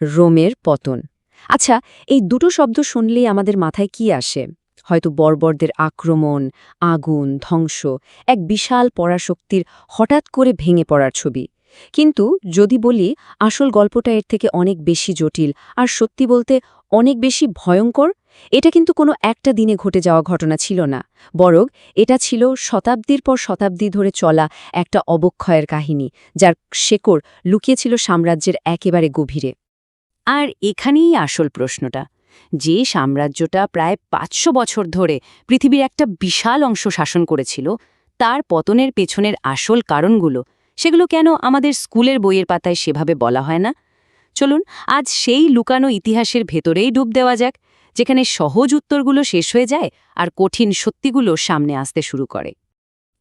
রোমের পতন। আচ্ছা, এই দুটো শব্দ শুনলেই আমাদের মাথায় কি আসে? হয়তো বর্বরদের আক্রমণ, আগুন, ধ্বংস, এক বিশাল পরাশক্তির হঠাৎ করে ভেঙে পড়ার ছবি। কিন্তু যদি বলি আসল গল্পটা এর থেকে অনেক বেশি জটিল আর সত্যি বলতে অনেক বেশি ভয়ঙ্কর, এটা কিন্তু কোনো একটা দিনে ঘটে যাওয়া ঘটনা ছিল না, বরং এটা ছিল শতাব্দীর পর শতাব্দী ধরে চলা একটা অবক্ষয়ের কাহিনী, যার শেকড় লুকিয়েছিল সাম্রাজ্যের একেবারে গভীরে। আর এখানেই আসল প্রশ্নটা, যে সাম্রাজ্যটা প্রায় ৫০০ বছর ধরে পৃথিবীর একটা বিশাল অংশ শাসন করেছিল, তার পতনের পেছনের আসল কারণগুলো, সেগুলো কেন আমাদের স্কুলের বইয়ের পাতায় সেভাবে বলা হয় না? চলুন আজ সেই লুকানো ইতিহাসের ভেতরেই ডুব দেওয়া যাক, যেখানে সহজ উত্তরগুলো শেষ হয়ে যায় আর কঠিন সত্যিগুলো সামনে আসতে শুরু করে।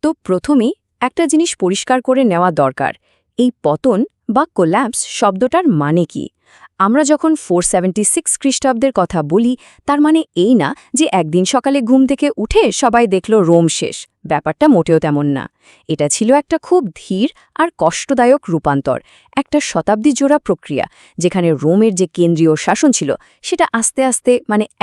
তো প্রথমেই একটা জিনিস পরিষ্কার করে নেওয়া দরকার, এই পতন বা কোল্যাপস শব্দটার মানে কি। আমরা যখন 476 খ্রিস্টাব্দের কথা বলি, তার মানে এই না যে একদিন সকালে ঘুম থেকে উঠে সবাই দেখল রোম শেষ। ব্যাপারটা মোটেও তেমন না। এটা ছিল একটা খুব ধীর আর কষ্টদায়ক রূপান্তর, একটা শতাব্দী জোড়া প্রক্রিয়া, যেখানে রোমের যে কেন্দ্রীয় শাসন ছিল সেটা আস্তে আস্তে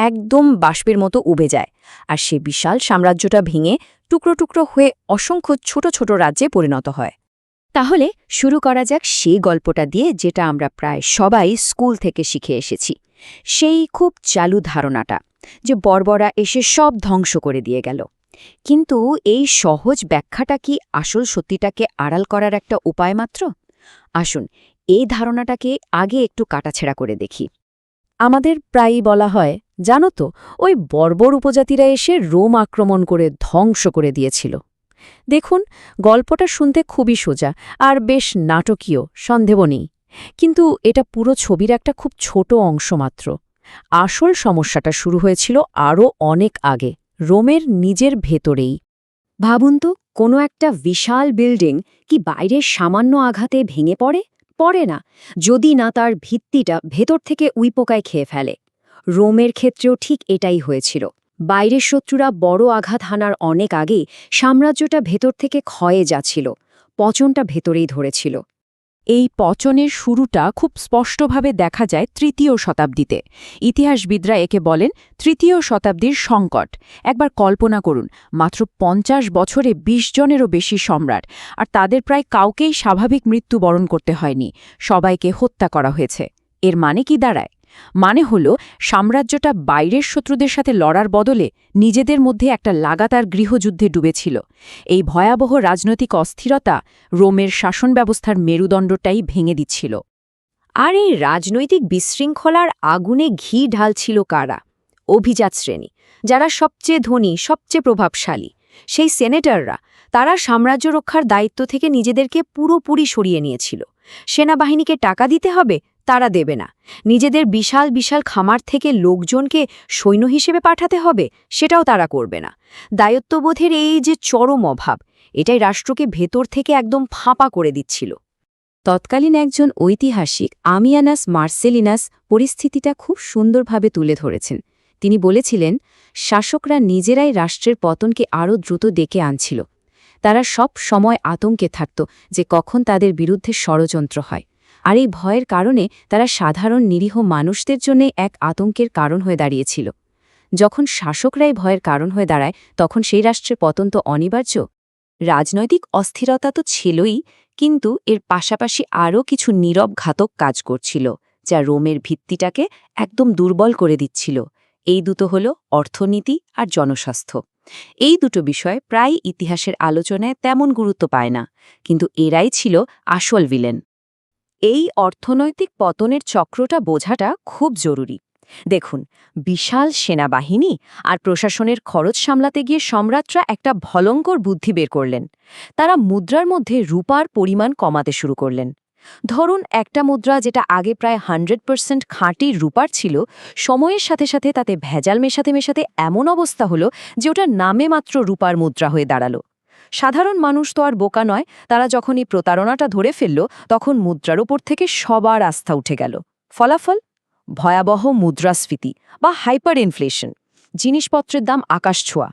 একদম বাষ্পের মতো উবে যায়, আর সে বিশাল সাম্রাজ্যটা ভেঙে টুকরো টুকরো হয়ে অসংখ্য ছোট ছোট রাজ্যে পরিণত হয়। তাহলে শুরু করা যাক সেই গল্পটা দিয়ে, যেটা আমরা প্রায় সবাই স্কুল থেকে শিখে এসেছি। সেই খুব চালু ধারণাটা যে বর্বরা এসে সব ধ্বংস করে দিয়ে গেল। কিন্তু এই সহজ ব্যাখ্যাটা কি আসল সত্যিটাকে আড়াল করার একটা উপায় মাত্র? আসুন এই ধারণাটাকে আগে একটু কাটাছেড়া করে দেখি। আমাদের প্রায়ই বলা হয়, জানো তো, ওই বর্বর উপজাতিরা এসে রোম আক্রমণ করে ধ্বংস করে দিয়েছিল। দেখুন, গল্পটা শুনতে খুবই সোজা আর বেশ নাটকীয়, সন্দেহ নেই। কিন্তু এটা পুরো ছবির একটা খুব ছোট অংশ মাত্র। আসল সমস্যাটা শুরু হয়েছিল আরও অনেক আগে, রোমের নিজের ভেতরেই। ভাবুন তো, কোনো একটা বিশাল বিল্ডিং কি বাইরের সামান্য আঘাতে ভেঙে পড়ে? পড়ে না, যদি না তার ভিত্তিটা ভেতর থেকে উইপোকায় খেয়ে ফেলে। রোমের ক্ষেত্রেও ঠিক এটাই হয়েছিল। বাইরের শত্রুরা বড় আঘাত হানার অনেক আগেই সাম্রাজ্যটা ভেতর থেকে ক্ষয়ে যাচ্ছিল, পচনটা ভেতরেই ধরেছিল। এই পচনের শুরুটা খুব স্পষ্টভাবে দেখা যায় তৃতীয় শতাব্দীতে। ইতিহাসবিদরা একে বলেন তৃতীয় শতাব্দীর সংকট। একবার কল্পনা করুন, মাত্র ৫০ বছরে ২০ জনেরও বেশি সম্রাট, আর তাদের প্রায় কাউকেই স্বাভাবিক মৃত্যুবরণ করতে হয়নি, সবাইকে হত্যা করা হয়েছে। এর মানে কি দাঁড়ায়? মানে হল, সাম্রাজ্যটা বাইরের শত্রুদের সাথে লড়ার বদলে নিজেদের মধ্যে একটা লাগাতার গৃহযুদ্ধে ডুবেছিল। এই ভয়াবহ রাজনৈতিক অস্থিরতা রোমের শাসন ব্যবস্থার মেরুদণ্ডটাই ভেঙে দিচ্ছিল। আর এই রাজনৈতিক বিশৃঙ্খলার আগুনে ঘি ঢালছিল কারা? অভিজাত শ্রেণী, যারা সবচেয়ে ধনী, সবচেয়ে প্রভাবশালী। সেই সেনেটররা, তারা সাম্রাজ্য রক্ষার দায়িত্ব থেকে নিজেদেরকে পুরোপুরি সরিয়ে নিয়েছিল। সেনাবাহিনীকে টাকা দিতে হবে, তারা দেবে না। নিজেদের বিশাল বিশাল খামার থেকে লোকজনকে সৈন্য হিসেবে পাঠাতে হবে, সেটাও তারা করবে না। দায়িত্ববোধের এই যে চরম অভাব, এটাই রাষ্ট্রকে ভেতর থেকে একদম ফাঁপা করে দিচ্ছিল। তৎকালীন একজন ঐতিহাসিক আমিয়ানাস মার্সেলিনাস পরিস্থিতিটা খুব সুন্দরভাবে তুলে ধরেছেন। তিনি বলেছিলেন, শাসকরা নিজেরাই রাষ্ট্রের পতনকে আরও দ্রুত ডেকে আনছিল। তারা সব সময় আতঙ্কে থাকত যে কখন তাদের বিরুদ্ধে ষড়যন্ত্র হয়, আর এই ভয়ের কারণে তারা সাধারণ নিরীহ মানুষদের জন্য এক আতঙ্কের কারণ হয়ে দাঁড়িয়েছিল। যখন শাসকরাই ভয়ের কারণ হয়ে দাঁড়ায়, তখন সেই রাষ্ট্রের পতন তো অনিবার্য। রাজনৈতিক অস্থিরতা তো ছিলই, কিন্তু এর পাশাপাশি আরও কিছু নীরব ঘাতক কাজ করছিল, যা রোমের ভিত্তিটাকে একদম দুর্বল করে দিচ্ছিল। এই দুটো হল অর্থনীতি আর জনস্বাস্থ্য। এই দুটো বিষয় প্রায় ইতিহাসের আলোচনায় তেমন গুরুত্ব পায় না, কিন্তু এরাই ছিল আসল ভিলেন। এই অর্থনৈতিক পতনের চক্রটা বোঝাটা খুব জরুরি। দেখুন, বিশাল সেনাবাহিনী আর প্রশাসনের খরচ সামলাতে গিয়ে সম্রাটরা একটা ভয়ঙ্কর বুদ্ধি বের করলেন। তারা মুদ্রার মধ্যে রূপার পরিমাণ কমাতে শুরু করলেন। ধরুন, একটা মুদ্রা যেটা আগে প্রায় 100% খাঁটি রূপার ছিল, সময়ের সাথে সাথে তাতে ভেজাল মেশাতে মেশাতে এমন অবস্থা হলো যে ওটা নামে মাত্র রূপার মুদ্রা হয়ে দাঁড়ালো। সাধারণ মানুষ তো আর বোকা নয়, তারা যখন এই প্রতারণাটা ধরে ফেলল, তখন মুদ্রার ওপর থেকে সবার আস্থা উঠে গেল। ফলাফল ভয়াবহ মুদ্রাস্ফীতি বা হাইপার ইনফ্লেশন। জিনিসপত্রের দাম আকাশ ছোঁয়া।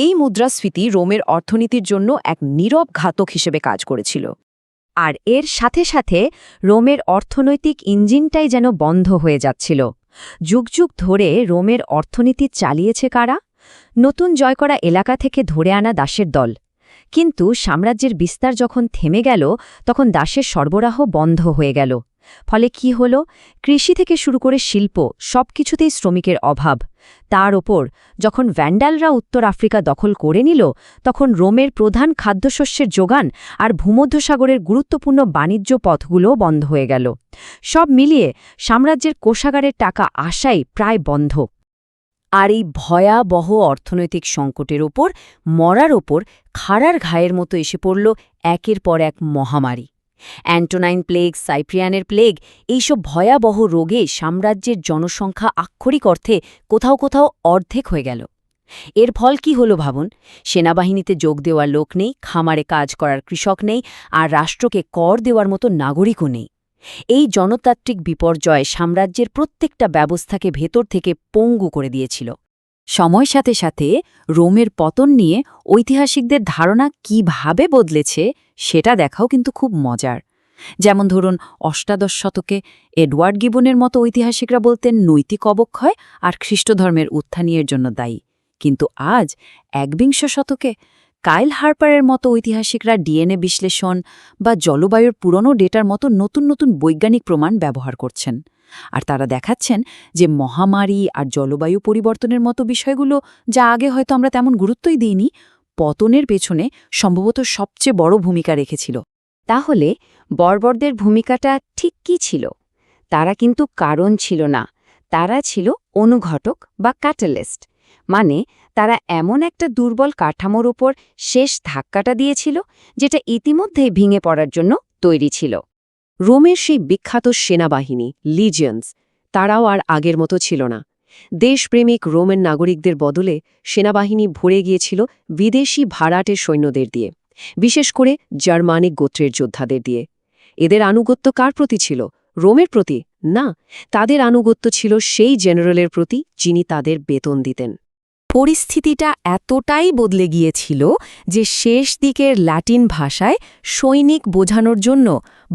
এই মুদ্রাস্ফীতি রোমের অর্থনীতির জন্য এক নীরব ঘাতক হিসেবে কাজ করেছিল। আর এর সাথে সাথে রোমের অর্থনৈতিক ইঞ্জিনটাই যেন বন্ধ হয়ে যাচ্ছিল। যুগ যুগ ধরে রোমের অর্থনীতি চালিয়েছে কারা? নতুন জয় করা এলাকা থেকে ধরে আনা দাসের দল। কিন্তু সাম্রাজ্যের বিস্তার যখন থেমে গেল, তখন দাসের সরবরাহ বন্ধ হয়ে গেল। ফলে কি হল? কৃষি থেকে শুরু করে শিল্প সবকিছুতেই শ্রমিকের অভাব। তার ওপর যখন ভ্যান্ডালরা উত্তর আফ্রিকা দখল করে নিল, তখন রোমের প্রধান খাদ্যশস্যের যোগান আর ভূমধ্যসাগরের গুরুত্বপূর্ণ বাণিজ্য পথগুলোও বন্ধ হয়ে গেল। সব মিলিয়ে সাম্রাজ্যের কোষাগারের টাকা আসাই প্রায় বন্ধ। আর এই ভয়াবহ অর্থনৈতিক সংকটের ওপর মরার ওপর খাড়ার ঘায়ের মতো এসে পড়ল একের পর এক মহামারী। অ্যান্টোনাইন প্লেগ, সাইপ্রিয়ানের প্লেগ, এইসব ভয়াবহ রোগে সাম্রাজ্যের জনসংখ্যা আক্ষরিক অর্থে কোথাও কোথাও অর্ধেক হয়ে গেল। এর ফল কি হলো ভাবুন? সেনাবাহিনীতে যোগ দেওয়ার লোক নেই, খামারে কাজ করার কৃষক নেই, আর রাষ্ট্রকে কর দেওয়ার মতো নাগরিকও নেই। এই জনতান্ত্রিক বিপর্যয় সাম্রাজ্যের প্রত্যেকটা ব্যবস্থাকে ভেতর থেকে পঙ্গু করে দিয়েছিল। সময়ের সাথে সাথে রোমের পতন নিয়ে ঐতিহাসিকদের ধারণা কিভাবে বদলেছে সেটা দেখাও কিন্তু খুব মজার। যেমন ধরুন, অষ্টাদশ শতকে এডওয়ার্ড গিবনের মতো ঐতিহাসিকরা বলতেন নৈতিক অবক্ষয় আর খ্রিস্টধর্মের উত্থানের জন্য দায়ী। কিন্তু আজ একবিংশ শতকে কাইল হার্পারের মতো ঐতিহাসিকরা ডিএনএ বিশ্লেষণ বা জলবায়ুর পুরনো ডেটার মতো নতুন নতুন বৈজ্ঞানিক প্রমাণ ব্যবহার করছেন। আর তারা দেখাচ্ছেন যে মহামারী আর জলবায়ু পরিবর্তনের মতো বিষয়গুলো, যা আগে হয়তো আমরা তেমন গুরুত্বই দিইনি, পতনের পেছনে সম্ভবত সবচেয়ে বড় ভূমিকা রেখেছিল। তাহলে বর্বরদের ভূমিকাটা ঠিক কী ছিল? তারা কিন্তু কারণ ছিল না, তারা ছিল অনুঘটক বা ক্যাটালিস্ট। মানে তারা এমন একটা দুর্বল কাঠামোর ওপর শেষ ধাক্কাটা দিয়েছিল, যেটা ইতিমধ্যেই ভেঙে পড়ার জন্য তৈরি ছিল। রোমের সেই বিখ্যাত সেনাবাহিনী লিজিয়ন্স, তারাও আর আগের মতো ছিল না। দেশপ্রেমিক রোমান নাগরিকদের বদলে সেনাবাহিনী ভরে গিয়েছিল বিদেশি ভাড়াটে সৈন্যদের দিয়ে, বিশেষ করে জার্মানিক গোত্রের যোদ্ধাদের দিয়ে। এদের আনুগত্য কার প্রতি ছিল? রোমের প্রতি না, তাদের আনুগত্য ছিল সেই জেনারেলের প্রতি যিনি তাদের বেতন দিতেন। পরিস্থিতিটা এতটাই বদলে গিয়েছিল যে শেষ দিকের ল্যাটিন ভাষায় সৈনিক বোঝানোর জন্য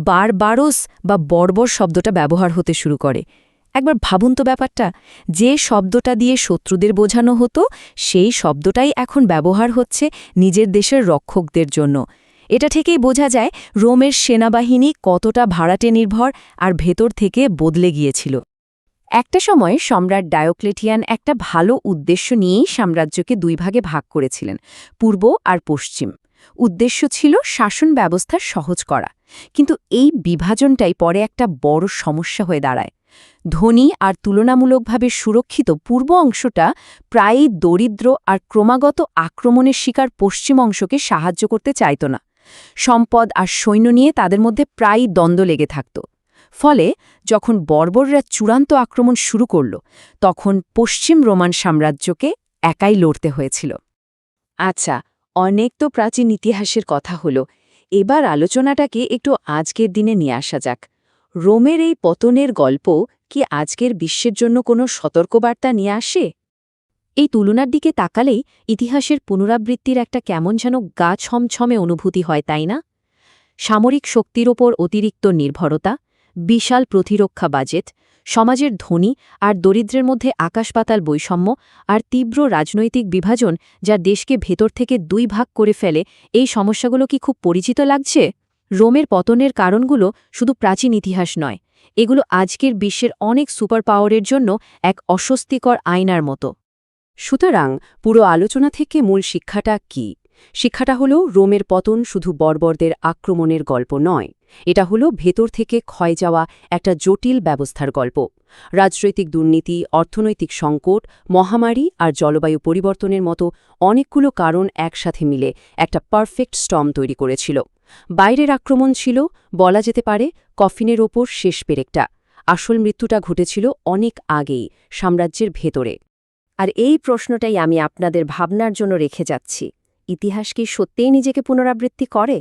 বারবারোস বা বর্বর শব্দটা ব্যবহার হতে শুরু করে। একবার ভাবুন তো ব্যাপারটা, যে শব্দটা দিয়ে শত্রুদের বোঝানো হতো সেই শব্দটাই এখন ব্যবহার হচ্ছে নিজের দেশের রক্ষকদের জন্য। এটা থেকেই বোঝা যায় রোমের সেনাবাহিনী কতটা ভাড়াটে নির্ভর আর ভেতর থেকে বদলে গিয়েছিল। একটা সময় সম্রাট ডায়োক্লেটিয়ান একটা ভালো উদ্দেশ্য নিয়েই সাম্রাজ্যকে দুই ভাগে ভাগ করেছিলেন, পূর্ব আর পশ্চিম। উদ্দেশ্য ছিল শাসন ব্যবস্থা সহজ করা। কিন্তু এই বিভাজনটাই পরে একটা বড় সমস্যা হয়ে দাঁড়ায়। ধনী আর তুলনামূলকভাবে সুরক্ষিত পূর্ব অংশটা প্রায়ই দরিদ্র আর ক্রমাগত আক্রমণের শিকার পশ্চিম অংশকে সাহায্য করতে চাইত না। সম্পদ আর সৈন্য নিয়ে তাদের মধ্যে প্রায়ই দ্বন্দ্ব লেগে থাকত। ফলে যখন বর্বররা চূড়ান্ত আক্রমণ শুরু করল, তখন পশ্চিম রোমান সাম্রাজ্যকে একাই লড়তে হয়েছিল। আচ্ছা, অনেক তো প্রাচীন ইতিহাসের কথা হলো, এবার আলোচনাটাকে একটু আজকের দিনে নিয়ে আসা যাক। রোমের এই পতনের গল্প কি আজকের বিশ্বের জন্য কোনো সতর্কবার্তা নিয়ে আসে? এই তুলনার দিকে তাকালেই ইতিহাসের পুনরাবৃত্তির একটা কেমন যেন গা ছমছমে অনুভূতি হয়, তাই না? সামরিক শক্তির ওপর অতিরিক্ত নির্ভরতা, বিশাল প্রতিরক্ষা বাজেট, সমাজের ধনী আর দরিদ্রের মধ্যে আকাশপাতাল বৈষম্য আর তীব্র রাজনৈতিক বিভাজন, যা দেশকে ভেতর থেকে দুই ভাগ করে ফেলে, এই সমস্যাগুলো কি খুব পরিচিত লাগছে? রোমের পতনের কারণগুলো শুধু প্রাচীন ইতিহাস নয়, এগুলো আজকের বিশ্বের অনেক সুপার পাওয়ারের জন্য এক অস্বস্তিকর আয়নার মতো। সুতরাং পুরো আলোচনা থেকে মূল শিক্ষাটা কি? শিক্ষাটা হলো রোমের পতন শুধু বর্বরদের আক্রমণের গল্প নয়, এটা হলো ভেতর থেকে ক্ষয় যাওয়া একটা জটিল ব্যবস্থার গল্প। রাজনৈতিক দুর্নীতি, অর্থনৈতিক সংকট, মহামারী আর জলবায়ু পরিবর্তনের মতো অনেকগুলো কারণ একসাথে মিলে একটা পারফেক্ট স্টর্ম তৈরি করেছিল। বাইরের আক্রমণ ছিল, বলা যেতে পারে, কফিনের ওপর শেষ পেরেকটা। আসল মৃত্যুটা ঘটেছিল অনেক আগেই, সাম্রাজ্যের ভেতরে। আর এই প্রশ্নটাই আমি আপনাদের ভাবনার জন্য রেখে যাচ্ছি। ইতিহাস কি সত্যিই নিজেকে পুনরাবৃত্তি করে?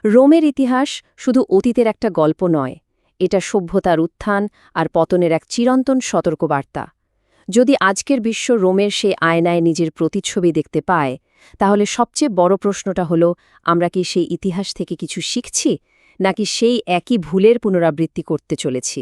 রোমের ইতিহাস শুধু অতীতের একটা গল্প নয়, এটা সভ্যতার উত্থান আর পতনের এক চিরন্তন সতর্কবার্তা। যদি আজকের বিশ্ব রোমের সেই আয়নায় নিজের প্রতিচ্ছবি দেখতে পায়, তাহলে সবচেয়ে বড় প্রশ্নটা হলো, আমরা কি সেই ইতিহাস থেকে কিছু শিখছি, নাকি সেই একই ভুলের পুনরাবৃত্তি করতে চলেছি